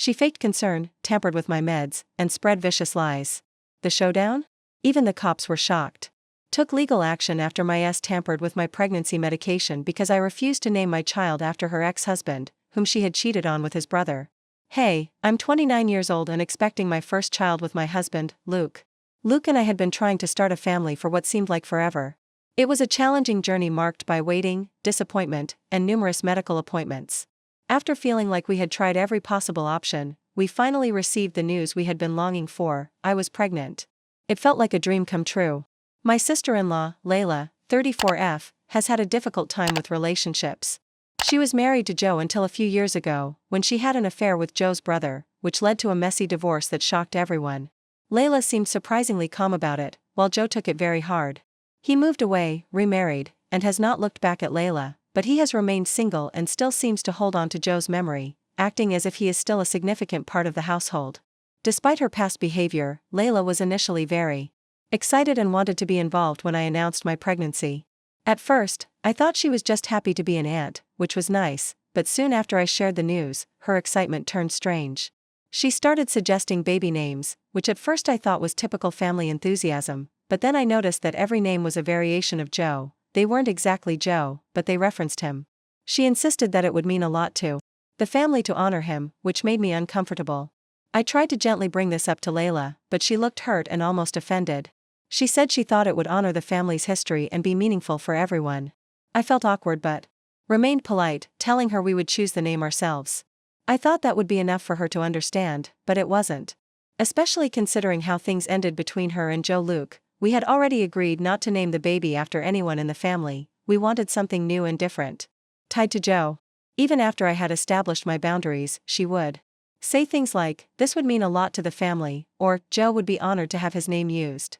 She faked concern, tampered with my meds, and spread vicious lies. The showdown? Even the cops were shocked. Took legal action after my ex tampered with my pregnancy medication because I refused to name my child after her ex-husband, whom she had cheated on with his brother. Hey, I'm 29 years old and expecting my first child with my husband, Luke. Luke and I had been trying to start a family for what seemed like forever. It was a challenging journey marked by waiting, disappointment, and numerous medical appointments. After feeling like we had tried every possible option, we finally received the news we had been longing for: I was pregnant. It felt like a dream come true. My sister-in-law, Layla, 34F, has had a difficult time with relationships. She was married to Joe until a few years ago, when she had an affair with Joe's brother, which led to a messy divorce that shocked everyone. Layla seemed surprisingly calm about it, while Joe took it very hard. He moved away, remarried, and has not looked back at Layla, but he has remained single and still seems to hold on to Joe's memory, acting as if he is still a significant part of the household. Despite her past behavior, Layla was initially very excited and wanted to be involved when I announced my pregnancy. At first, I thought she was just happy to be an aunt, which was nice, but soon after I shared the news, her excitement turned strange. She started suggesting baby names, which at first I thought was typical family enthusiasm, but then I noticed that every name was a variation of Joe. They weren't exactly Joe, but they referenced him. She insisted that it would mean a lot to the family to honor him, which made me uncomfortable. I tried to gently bring this up to Layla, but she looked hurt and almost offended. She said she thought it would honor the family's history and be meaningful for everyone. I felt awkward but remained polite, telling her we would choose the name ourselves. I thought that would be enough for her to understand, but it wasn't. Especially considering how things ended between her and Joe Luke. We had already agreed not to name the baby after anyone in the family. We wanted something new and different. Tied to Joe. Even after I had established my boundaries, she would say things like, "This would mean a lot to the family," or, "Joe would be honored to have his name used."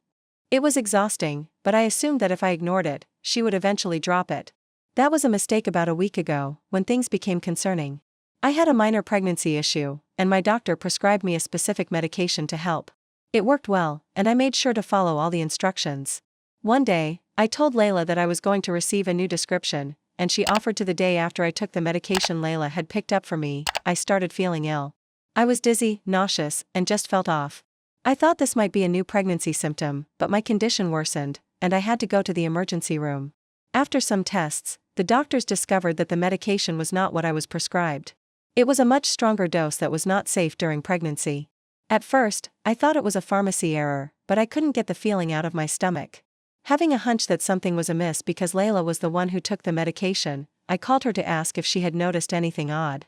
It was exhausting, but I assumed that if I ignored it, she would eventually drop it. That was a mistake about a week ago, when things became concerning. I had a minor pregnancy issue, and my doctor prescribed me a specific medication to help. It worked well, and I made sure to follow all the instructions. One day, I told Layla that I was going to receive a new prescription, and she offered to. The day after I took the medication Layla had picked up for me, I started feeling ill. I was dizzy, nauseous, and just felt off. I thought this might be a new pregnancy symptom, but my condition worsened, and I had to go to the emergency room. After some tests, the doctors discovered that the medication was not what I was prescribed. It was a much stronger dose that was not safe during pregnancy. At first, I thought it was a pharmacy error, but I couldn't get the feeling out of my stomach. Having a hunch that something was amiss because Layla was the one who took the medication, I called her to ask if she had noticed anything odd.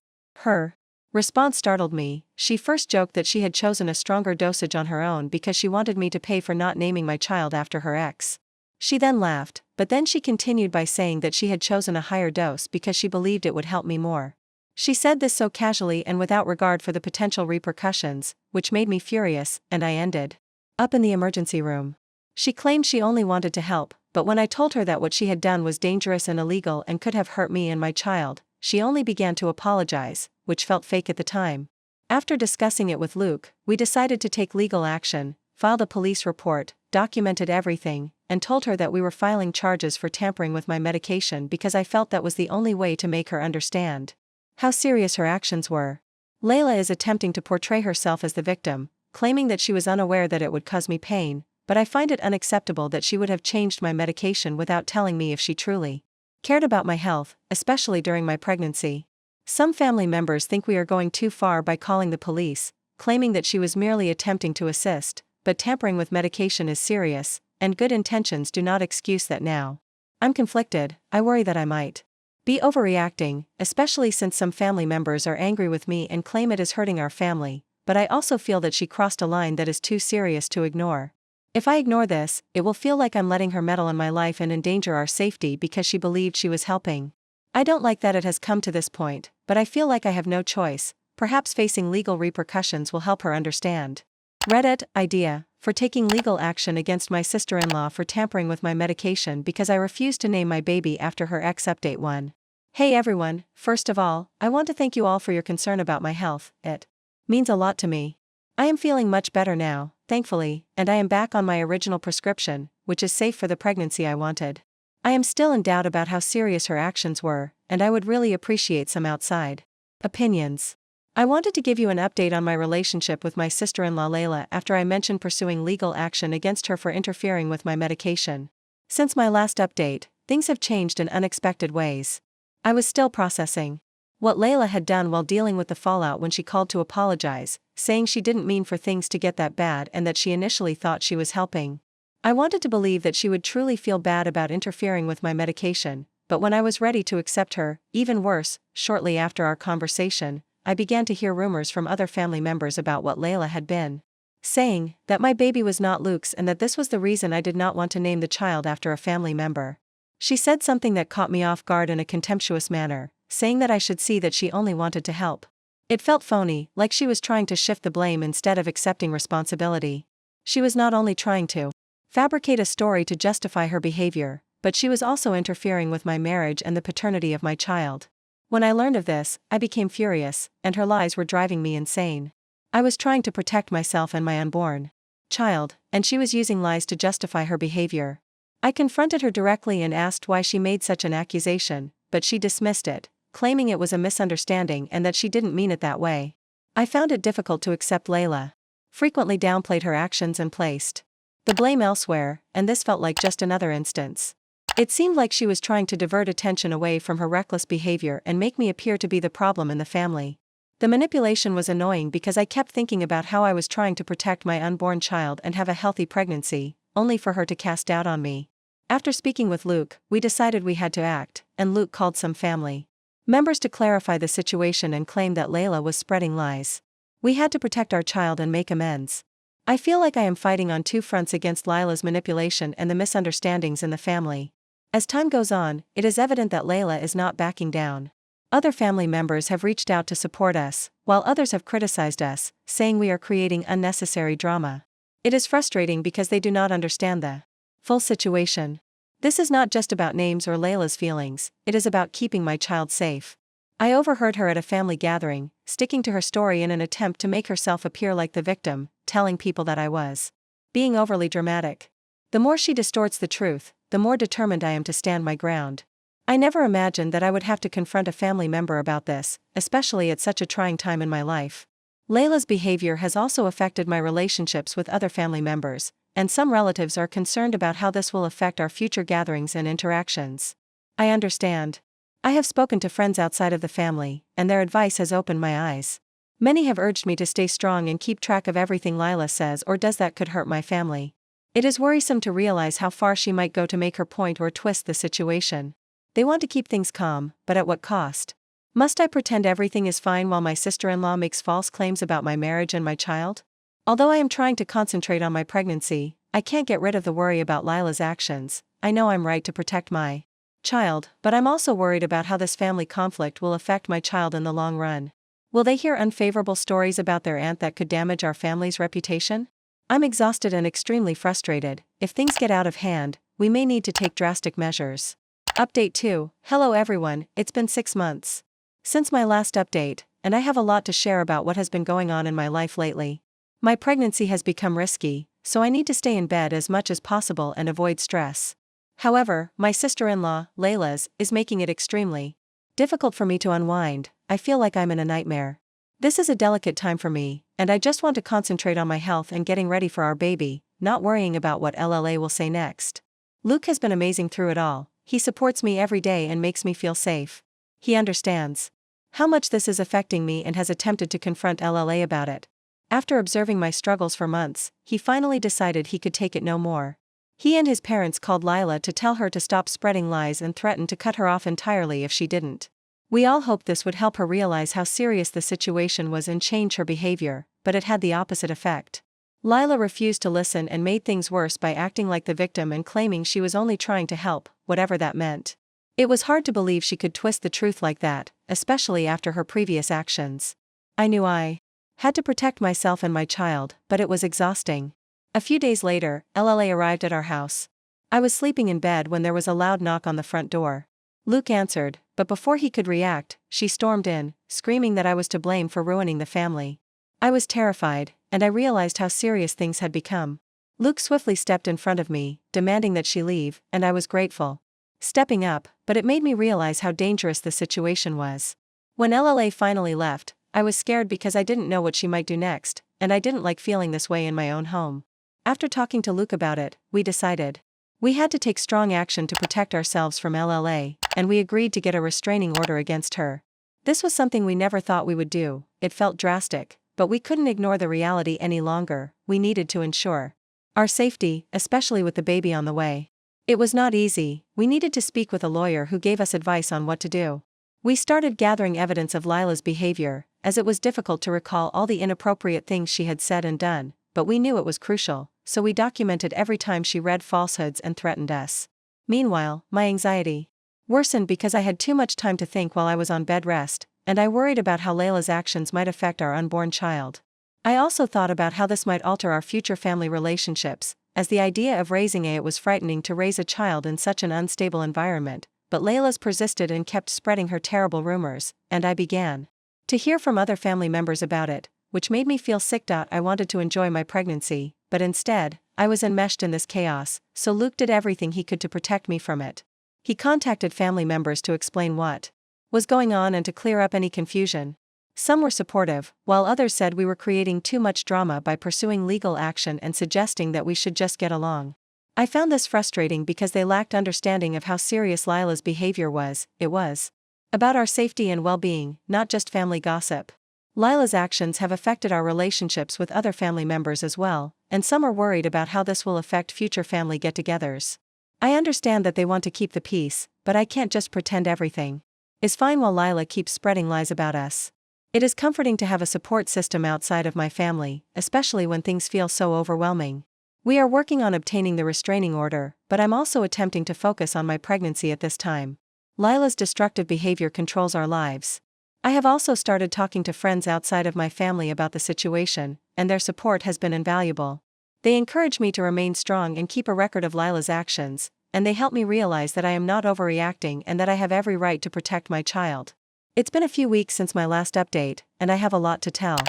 Her response startled me. She first joked that she had chosen a stronger dosage on her own because she wanted me to pay for not naming my child after her ex. She then laughed, but then she continued by saying that she had chosen a higher dose because she believed it would help me more. She said this so casually and without regard for the potential repercussions, which made me furious, and I ended up in the emergency room. She claimed she only wanted to help, but when I told her that what she had done was dangerous and illegal and could have hurt me and my child, she only began to apologize, which felt fake at the time. After discussing it with Luke, we decided to take legal action, filed a police report, documented everything, and told her that we were filing charges for tampering with my medication because I felt that was the only way to make her understand how serious her actions were. Layla is attempting to portray herself as the victim, claiming that she was unaware that it would cause me pain, but I find it unacceptable that she would have changed my medication without telling me if she truly cared about my health, especially during my pregnancy. Some family members think we are going too far by calling the police, claiming that she was merely attempting to assist, but tampering with medication is serious, and good intentions do not excuse that now. I'm conflicted. I worry that I might be overreacting, especially since some family members are angry with me and claim it is hurting our family, but I also feel that she crossed a line that is too serious to ignore. If I ignore this, it will feel like I'm letting her meddle in my life and endanger our safety because she believed she was helping. I don't like that it has come to this point, but I feel like I have no choice. Perhaps facing legal repercussions will help her understand. Reddit idea for taking legal action against my sister-in-law for tampering with my medication because I refused to name my baby after her ex. Update 1. Hey everyone, first of all, I want to thank you all for your concern about my health. It means a lot to me. I am feeling much better now, thankfully, and I am back on my original prescription, which is safe for the pregnancy I wanted. I am still in doubt about how serious her actions were, and I would really appreciate some outside opinions. I wanted to give you an update on my relationship with my sister-in-law Layla after I mentioned pursuing legal action against her for interfering with my medication. Since my last update, things have changed in unexpected ways. I was still processing what Layla had done while dealing with the fallout when she called to apologize, saying she didn't mean for things to get that bad and that she initially thought she was helping. I wanted to believe that she would truly feel bad about interfering with my medication, but when I was ready to accept her, even worse, shortly after our conversation, I began to hear rumors from other family members about what Layla had been saying, that my baby was not Luke's and that this was the reason I did not want to name the child after a family member. She said something that caught me off guard in a contemptuous manner, saying that I should see that she only wanted to help. It felt phony, like she was trying to shift the blame instead of accepting responsibility. She was not only trying to fabricate a story to justify her behavior, but she was also interfering with my marriage and the paternity of my child. When I learned of this, I became furious, and her lies were driving me insane. I was trying to protect myself and my unborn child, and she was using lies to justify her behavior. I confronted her directly and asked why she made such an accusation, but she dismissed it, claiming it was a misunderstanding and that she didn't mean it that way. I found it difficult to accept Layla frequently downplayed her actions and placed the blame elsewhere, and this felt like just another instance. It seemed like she was trying to divert attention away from her reckless behavior and make me appear to be the problem in the family. The manipulation was annoying because I kept thinking about how I was trying to protect my unborn child and have a healthy pregnancy, only for her to cast doubt on me. After speaking with Luke, we decided we had to act, and Luke called some family members to clarify the situation and claim that Layla was spreading lies. We had to protect our child and make amends. I feel like I am fighting on two fronts against Layla's manipulation and the misunderstandings in the family. As time goes on, it is evident that Layla is not backing down. Other family members have reached out to support us, while others have criticized us, saying we are creating unnecessary drama. It is frustrating because they do not understand the full situation. This is not just about names or Layla's feelings, it is about keeping my child safe. I overheard her at a family gathering, sticking to her story in an attempt to make herself appear like the victim, telling people that I was being overly dramatic. The more she distorts the truth, the more determined I am to stand my ground. I never imagined that I would have to confront a family member about this, especially at such a trying time in my life. Layla's behavior has also affected my relationships with other family members, and some relatives are concerned about how this will affect our future gatherings and interactions. I understand. I have spoken to friends outside of the family, and their advice has opened my eyes. Many have urged me to stay strong and keep track of everything Layla says or does that could hurt my family. It is worrisome to realize how far she might go to make her point or twist the situation. They want to keep things calm, but at what cost? Must I pretend everything is fine while my sister-in-law makes false claims about my marriage and my child? Although I am trying to concentrate on my pregnancy, I can't get rid of the worry about Layla's actions. I know I'm right to protect my child, but I'm also worried about how this family conflict will affect my child in the long run. Will they hear unfavorable stories about their aunt that could damage our family's reputation? I'm exhausted and extremely frustrated. If things get out of hand, we may need to take drastic measures. Update 2. Hello everyone, it's been 6 months since my last update, and I have a lot to share about what has been going on in my life lately. My pregnancy has become risky, so I need to stay in bed as much as possible and avoid stress. However, my sister-in-law, Layla's, is making it extremely difficult for me to unwind. I feel like I'm in a nightmare. This is a delicate time for me, and I just want to concentrate on my health and getting ready for our baby, not worrying about what LLA will say next. Luke has been amazing through it all. He supports me every day and makes me feel safe. He understands how much this is affecting me and has attempted to confront LLA about it. After observing my struggles for months, he finally decided he could take it no more. He and his parents called Layla to tell her to stop spreading lies and threatened to cut her off entirely if she didn't. We all hoped this would help her realize how serious the situation was and change her behavior, but it had the opposite effect. Layla refused to listen and made things worse by acting like the victim and claiming she was only trying to help, whatever that meant. It was hard to believe she could twist the truth like that, especially after her previous actions. I knew I had to protect myself and my child, but it was exhausting. A few days later, LLA arrived at our house. I was sleeping in bed when there was a loud knock on the front door. Luke answered, but before he could react, she stormed in, screaming that I was to blame for ruining the family. I was terrified, and I realized how serious things had become. Luke swiftly stepped in front of me, demanding that she leave, and I was grateful. Stepping up, but it made me realize how dangerous the situation was. When LLA finally left, I was scared because I didn't know what she might do next, and I didn't like feeling this way in my own home. After talking to Luke about it, we decided we had to take strong action to protect ourselves from LLA, and we agreed to get a restraining order against her. This was something we never thought we would do. It felt drastic, but we couldn't ignore the reality any longer. We needed to ensure our safety, especially with the baby on the way. It was not easy. We needed to speak with a lawyer who gave us advice on what to do. We started gathering evidence of Lila's behavior, as it was difficult to recall all the inappropriate things she had said and done, but we knew it was crucial, so we documented every time she read falsehoods and threatened us. Meanwhile, my anxiety worsened because I had too much time to think while I was on bed rest, and I worried about how Layla's actions might affect our unborn child. I also thought about how this might alter our future family relationships, as the idea of raising it was frightening to raise a child in such an unstable environment, but Layla's persisted and kept spreading her terrible rumors, and I began to hear from other family members about it, which made me feel sick. I wanted to enjoy my pregnancy, but instead, I was enmeshed in this chaos, so Luke did everything he could to protect me from it. He contacted family members to explain what was going on and to clear up any confusion. Some were supportive, while others said we were creating too much drama by pursuing legal action and suggesting that we should just get along. I found this frustrating because they lacked understanding of how serious Lila's behavior was. It was about our safety and well-being, not just family gossip. Lila's actions have affected our relationships with other family members as well, and some are worried about how this will affect future family get-togethers. I understand that they want to keep the peace, but I can't just pretend everything is fine while Lila keeps spreading lies about us. It is comforting to have a support system outside of my family, especially when things feel so overwhelming. We are working on obtaining the restraining order, but I'm also attempting to focus on my pregnancy at this time. Lila's destructive behavior controls our lives. I have also started talking to friends outside of my family about the situation, and their support has been invaluable. They encourage me to remain strong and keep a record of Lila's actions, and they help me realize that I am not overreacting and that I have every right to protect my child. It's been a few weeks since my last update, and I have a lot to tell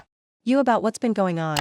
you about what's been going on.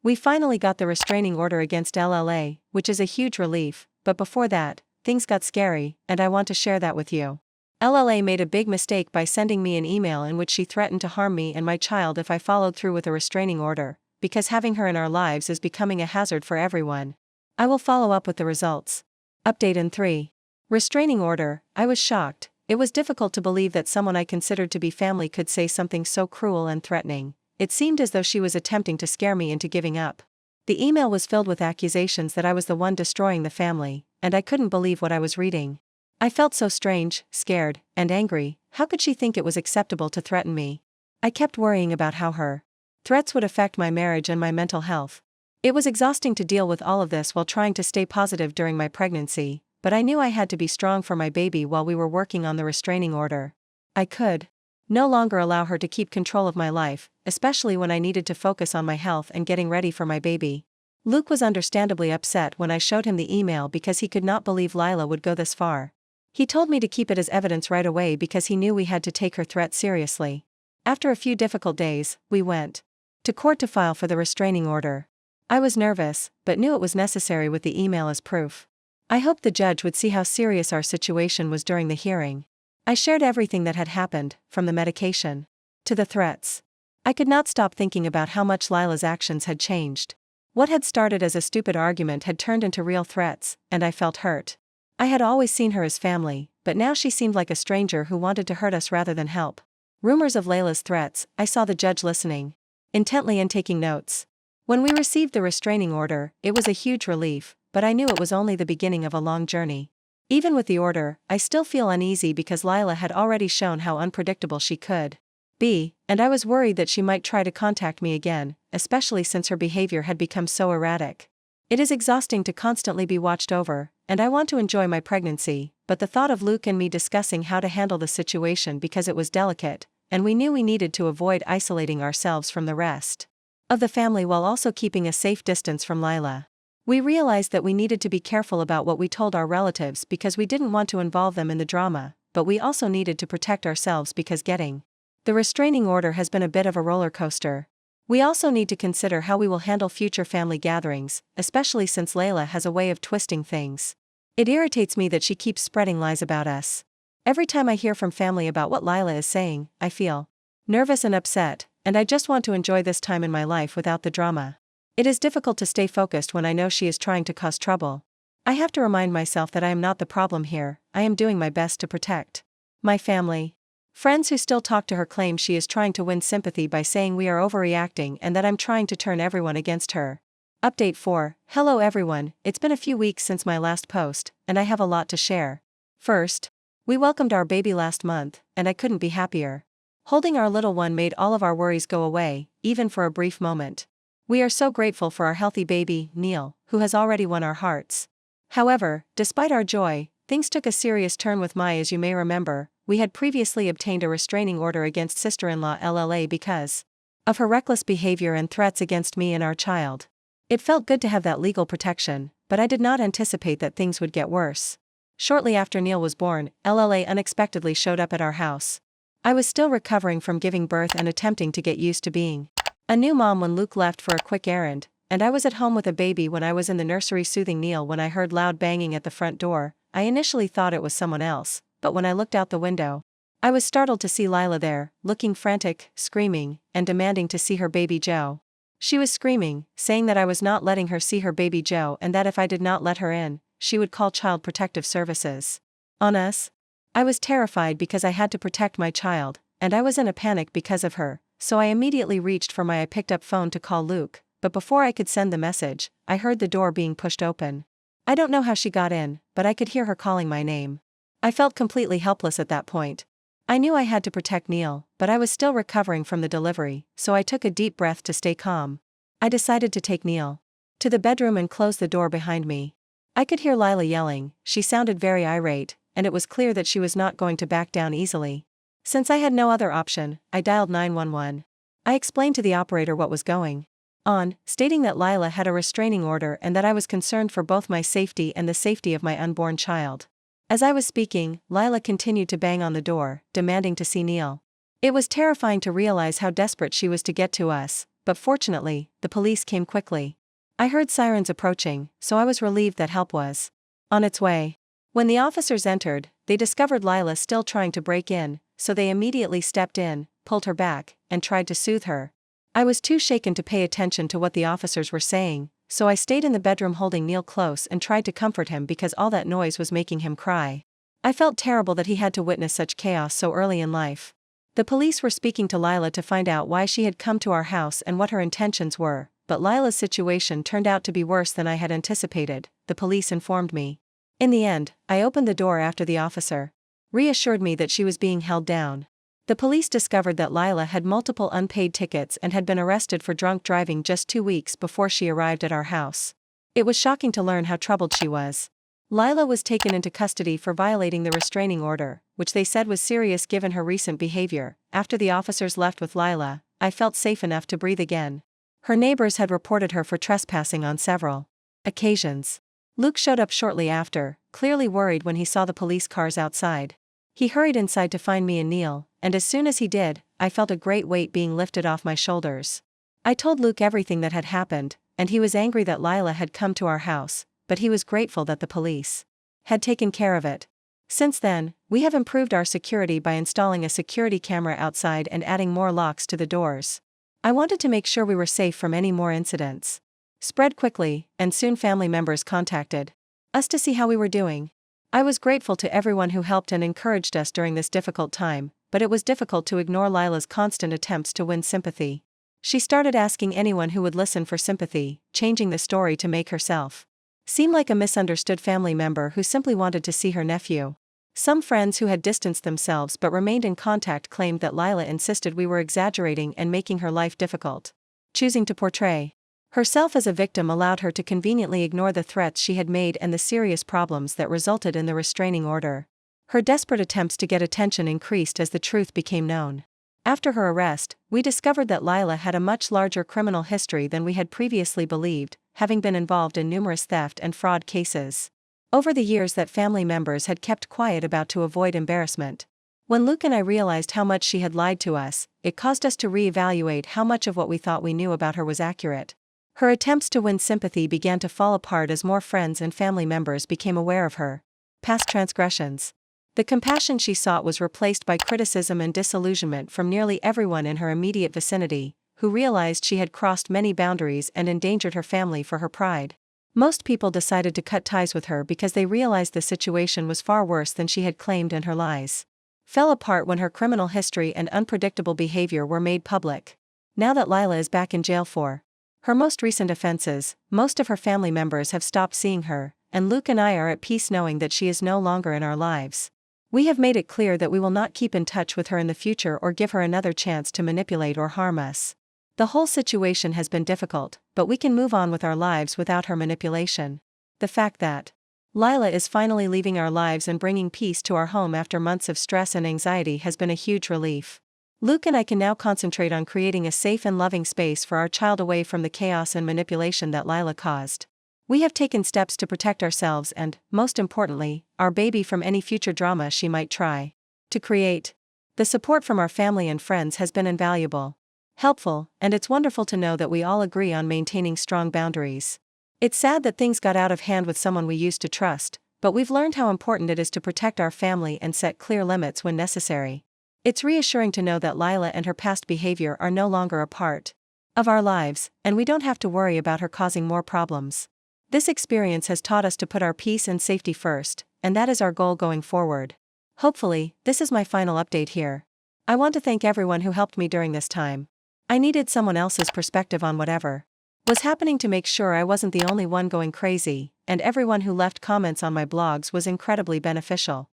We finally got the restraining order against LLA, which is a huge relief, but before that, things got scary, and I want to share that with you. LLA made a big mistake by sending me an email in which she threatened to harm me and my child if I followed through with a restraining order, because having her in our lives is becoming a hazard for everyone. I will follow up with the results. Update in 3. Restraining order. I was shocked. It was difficult to believe that someone I considered to be family could say something so cruel and threatening. It seemed as though she was attempting to scare me into giving up. The email was filled with accusations that I was the one destroying the family, and I couldn't believe what I was reading. I felt so strange, scared, and angry. How could she think it was acceptable to threaten me? I kept worrying about how her threats would affect my marriage and my mental health. It was exhausting to deal with all of this while trying to stay positive during my pregnancy, but I knew I had to be strong for my baby while we were working on the restraining order. I could no longer allow her to keep control of my life, especially when I needed to focus on my health and getting ready for my baby. Luke was understandably upset when I showed him the email because he could not believe Lila would go this far. He told me to keep it as evidence right away because he knew we had to take her threat seriously. After a few difficult days, we went to court to file for the restraining order. I was nervous, but knew it was necessary with the email as proof. I hoped the judge would see how serious our situation was during the hearing. I shared everything that had happened, from the medication to the threats. I could not stop thinking about how much Lila's actions had changed. What had started as a stupid argument had turned into real threats, and I felt hurt. I had always seen her as family, but now she seemed like a stranger who wanted to hurt us rather than help. Rumors of Layla's threats. I saw the judge listening intently and taking notes. When we received the restraining order, it was a huge relief, but I knew it was only the beginning of a long journey. Even with the order, I still feel uneasy because Lila had already shown how unpredictable she could be, and I was worried that she might try to contact me again, especially since her behavior had become so erratic. It is exhausting to constantly be watched over, and I want to enjoy my pregnancy, but the thought of Luke and me discussing how to handle the situation because it was delicate, and we knew we needed to avoid isolating ourselves from the rest of the family while also keeping a safe distance from Lila. We realized that we needed to be careful about what we told our relatives because we didn't want to involve them in the drama, but we also needed to protect ourselves because getting the restraining order has been a bit of a roller coaster. We also need to consider how we will handle future family gatherings, especially since Layla has a way of twisting things. It irritates me that she keeps spreading lies about us. Every time I hear from family about what Lila is saying, I feel nervous and upset, and I just want to enjoy this time in my life without the drama. It is difficult to stay focused when I know she is trying to cause trouble. I have to remind myself that I am not the problem here. I am doing my best to protect my family. Friends who still talk to her claim she is trying to win sympathy by saying we are overreacting and that I'm trying to turn everyone against her. Update 4. Hello everyone, it's been a few weeks since my last post, and I have a lot to share. First, we welcomed our baby last month, and I couldn't be happier. Holding our little one made all of our worries go away, even for a brief moment. We are so grateful for our healthy baby, Neil, who has already won our hearts. However, despite our joy, things took a serious turn with Mai. As you may remember, we had previously obtained a restraining order against sister-in-law LLA because of her reckless behavior and threats against me and our child. It felt good to have that legal protection, but I did not anticipate that things would get worse. Shortly after Neil was born, LLA unexpectedly showed up at our house. I was still recovering from giving birth and attempting to get used to being a new mom when Luke left for a quick errand, and I was at home with a baby when I was in the nursery soothing Neil when I heard loud banging at the front door. I initially thought it was someone else, but when I looked out the window, I was startled to see Lila there, looking frantic, screaming, and demanding to see her baby Joe. She was screaming, saying that I was not letting her see her baby Joe and that if I did not let her in, she would call Child Protective Services on us. I was terrified because I had to protect my child, and I was in a panic because of her, so I immediately reached for my picked-up phone to call Luke, but before I could send the message, I heard the door being pushed open. I don't know how she got in, but I could hear her calling my name. I felt completely helpless at that point. I knew I had to protect Neil, but I was still recovering from the delivery, so I took a deep breath to stay calm. I decided to take Neil to the bedroom and close the door behind me. I could hear Lila yelling. She sounded very irate, and it was clear that she was not going to back down easily. Since I had no other option, I dialed 911. I explained to the operator what was going on, stating that Lila had a restraining order and that I was concerned for both my safety and the safety of my unborn child. As I was speaking, Lila continued to bang on the door, demanding to see Neil. It was terrifying to realize how desperate she was to get to us, but fortunately, the police came quickly. I heard sirens approaching, so I was relieved that help was on its way. When the officers entered, they discovered Lila still trying to break in, so they immediately stepped in, pulled her back, and tried to soothe her. I was too shaken to pay attention to what the officers were saying, so I stayed in the bedroom holding Neil close and tried to comfort him because all that noise was making him cry. I felt terrible that he had to witness such chaos so early in life. The police were speaking to Lila to find out why she had come to our house and what her intentions were, but Lila's situation turned out to be worse than I had anticipated, the police informed me. In the end, I opened the door after the officer reassured me that she was being held down. The police discovered that Lila had multiple unpaid tickets and had been arrested for drunk driving just 2 weeks before she arrived at our house. It was shocking to learn how troubled she was. Lila was taken into custody for violating the restraining order, which they said was serious given her recent behavior. After the officers left with Lila, I felt safe enough to breathe again. Her neighbors had reported her for trespassing on several occasions. Luke showed up shortly after, clearly worried when he saw the police cars outside. He hurried inside to find me and Neil, and as soon as he did, I felt a great weight being lifted off my shoulders. I told Luke everything that had happened, and he was angry that Lila had come to our house, but he was grateful that the police had taken care of it. Since then, we have improved our security by installing a security camera outside and adding more locks to the doors. I wanted to make sure we were safe from any more incidents. Spread quickly, and soon family members contacted us to see how we were doing. I was grateful to everyone who helped and encouraged us during this difficult time, but it was difficult to ignore Lila's constant attempts to win sympathy. She started asking anyone who would listen for sympathy, changing the story to make herself seem like a misunderstood family member who simply wanted to see her nephew. Some friends who had distanced themselves but remained in contact claimed that Lila insisted we were exaggerating and making her life difficult. Choosing to portray herself as a victim allowed her to conveniently ignore the threats she had made and the serious problems that resulted in the restraining order. Her desperate attempts to get attention increased as the truth became known. After her arrest, we discovered that Lila had a much larger criminal history than we had previously believed, having been involved in numerous theft and fraud cases over the years that family members had kept quiet about to avoid embarrassment. When Luke and I realized how much she had lied to us, it caused us to reevaluate how much of what we thought we knew about her was accurate. Her attempts to win sympathy began to fall apart as more friends and family members became aware of her past transgressions. The compassion she sought was replaced by criticism and disillusionment from nearly everyone in her immediate vicinity, who realized she had crossed many boundaries and endangered her family for her pride. Most people decided to cut ties with her because they realized the situation was far worse than she had claimed, and her lies fell apart when her criminal history and unpredictable behavior were made public. Now that Lila is back in jail for her most recent offenses, most of her family members have stopped seeing her, and Luke and I are at peace knowing that she is no longer in our lives. We have made it clear that we will not keep in touch with her in the future or give her another chance to manipulate or harm us. The whole situation has been difficult, but we can move on with our lives without her manipulation. The fact that Lila is finally leaving our lives and bringing peace to our home after months of stress and anxiety has been a huge relief. Luke and I can now concentrate on creating a safe and loving space for our child away from the chaos and manipulation that Lila caused. We have taken steps to protect ourselves and, most importantly, our baby from any future drama she might try to create. The support from our family and friends has been invaluable, helpful, and it's wonderful to know that we all agree on maintaining strong boundaries. It's sad that things got out of hand with someone we used to trust, but we've learned how important it is to protect our family and set clear limits when necessary. It's reassuring to know that Lila and her past behavior are no longer a part of our lives, and we don't have to worry about her causing more problems. This experience has taught us to put our peace and safety first, and that is our goal going forward. Hopefully, this is my final update here. I want to thank everyone who helped me during this time. I needed someone else's perspective on whatever was happening to make sure I wasn't the only one going crazy, and everyone who left comments on my blogs was incredibly beneficial.